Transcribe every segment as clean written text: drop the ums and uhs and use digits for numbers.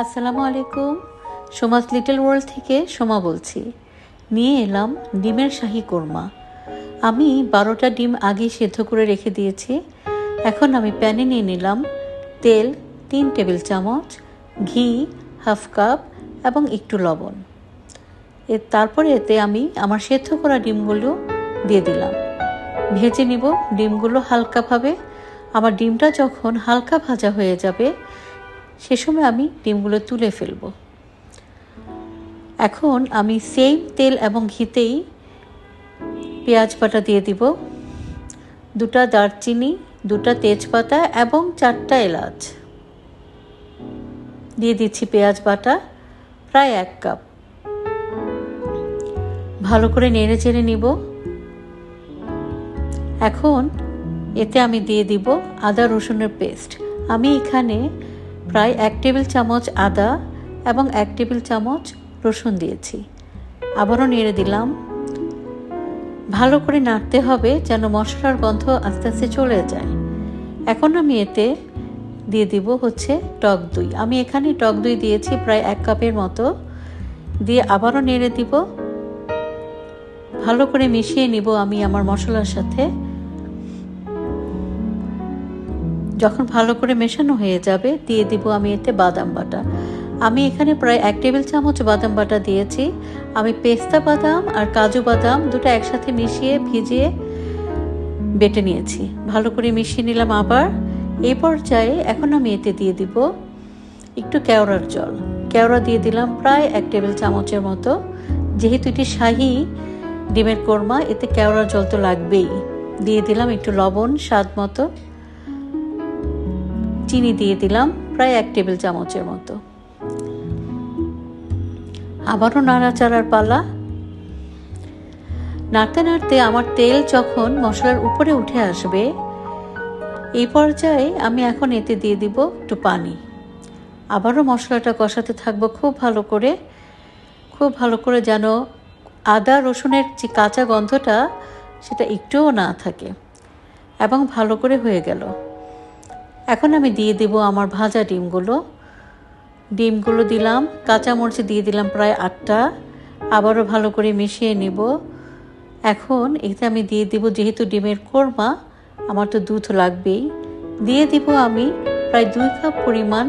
আসসালামু আলাইকুম। Soma's little world থেকে সোমা বলছি। নিয়ে এলাম ডিমের শাহী কোরমা। আমি 12টা ডিম আগেই সেদ্ধ করে রেখে দিয়েছি। এখন আমি প্যানে নিয়ে নিলাম তেল 3 টেবিল চামচ, ঘি হাফ কাপ এবং একটু লবণ। তারপরে এতে আমি আমার সেদ্ধ করা ডিমগুলো দিয়ে দিলাম। ভেজে নিব ডিমগুলো হালকাভাবে। আমার ডিমটা যখন হালকা ভাজা হয়ে যাবে সে সময় আমি ডিমগুলো তুলে ফেলব। এখন আমি সেম তেল এবং ঘিতেই পেঁয়াজ বাটা দিয়ে দিব, 2টা দারচিনি, 2টা তেজপাতা এবং 4টা এলাচ দিয়ে দিচ্ছি। পেঁয়াজ বাটা প্রায় 1 কাপ। ভালো করে নেড়ে চেড়ে নিব। এখন এতে আমি দিয়ে দিব আদা রসুনের পেস্ট। আমি এখানে প্রায় 1 টেবিল চামচ আদা এবং 1 টেবিল চামচ রসুন দিয়েছি। আবারও নেড়ে দিলাম। ভালো করে নাড়তে হবে যেন মশলার গন্ধ আস্তে আস্তে চলে যায়। এখন আমি এতে দিয়ে দিব টক দই। আমি এখানে টক দই দিয়েছি প্রায় 1 কাপের মতো। দিয়ে আবারও নেড়ে দিব। ভালো করে মিশিয়ে নিব আমি আমার মশলার সাথে। যখন ভালো করে মেশানো হয়ে যাবে দিয়ে দিব আমি এতে বাদাম বাটা। আমি এখানে প্রায় 1 টেবিল চামচ বাদাম বাটা দিয়েছি। আমি পেস্তা বাদাম আর কাজু বাদাম দুটো একসাথে মিশিয়ে ভিজিয়ে বেটে নিয়েছি। ভালো করে মিশিয়ে নিলাম আবার। এই পর্যায়ে এখন আমি এতে দিয়ে দিব একটু কেওড়ার জল। কেওড়া দিয়ে দিলাম প্রায় 1 টেবিল চামচের মতো। যেহেতু এটি শাহী ডিমের কোরমা, এতে কেওড়ার জল তো লাগবেই। দিয়ে দিলাম একটু লবণ স্বাদ মতো। চিনি দিয়ে দিলাম প্রায় 1 টেবিল চামচের মতো। আবারও নাড়াচাড়ার পালা। নাড়তে নাড়তে আমার তেল যখন মশলার উপরে উঠে আসবে এই পর্যায়ে আমি এখন এতে দিয়ে দিব একটু পানি। আবারও মশলাটা কষাতে থাকবো খুব ভালো করে যেন আদা রসুনের যে কাঁচা গন্ধটা সেটা একটুও না থাকে। এবং ভালো করে হয়ে গেল। এখন আমি দিয়ে দিব আমার ভাজা ডিমগুলো দিলাম। কাঁচামরিচ দিয়ে দিলাম প্রায় 8টা। আবারও ভালো করে মিশিয়ে নিব। এখন এতে আমি দিয়ে দিব, যেহেতু ডিমের কোরমা আমার তো দুধ লাগবেই, দিয়ে দিব আমি প্রায় 2 কাপ পরিমাণ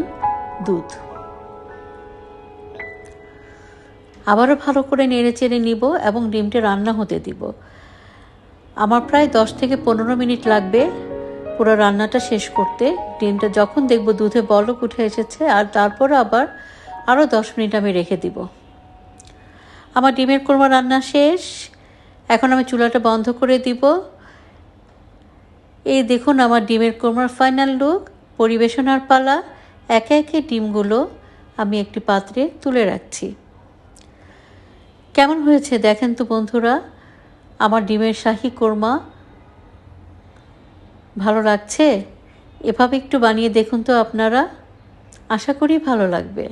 দুধ। আবারও ভালো করে নেড়ে চেড়ে নিব এবং ডিমটা রান্না হতে দিব। আমার প্রায় 10 থেকে 15 মিনিট লাগবে পুরো রান্নাটা শেষ করতে। ডিমটা যখন দেখব দুধে বলক উঠে এসেছে আর তারপর আবার আরও 10 মিনিট আমি রেখে দিব। আমার ডিমের কোরমা রান্না শেষ। এখন আমি চুলাটা বন্ধ করে দিব। এই দেখুন আমার ডিমের কোরমার ফাইনাল লুক। পরিবেশনার পালা। একে একে ডিমগুলো আমি একটি পাত্রে তুলে রাখছি। কেমন হয়েছে দেখেন তো বন্ধুরা আমার ডিমের শাহী কোরমা। ভালো লাগছে? এভাবে একটু বানিয়ে দেখুন তো আপনারা। আশা করি ভালো লাগবে।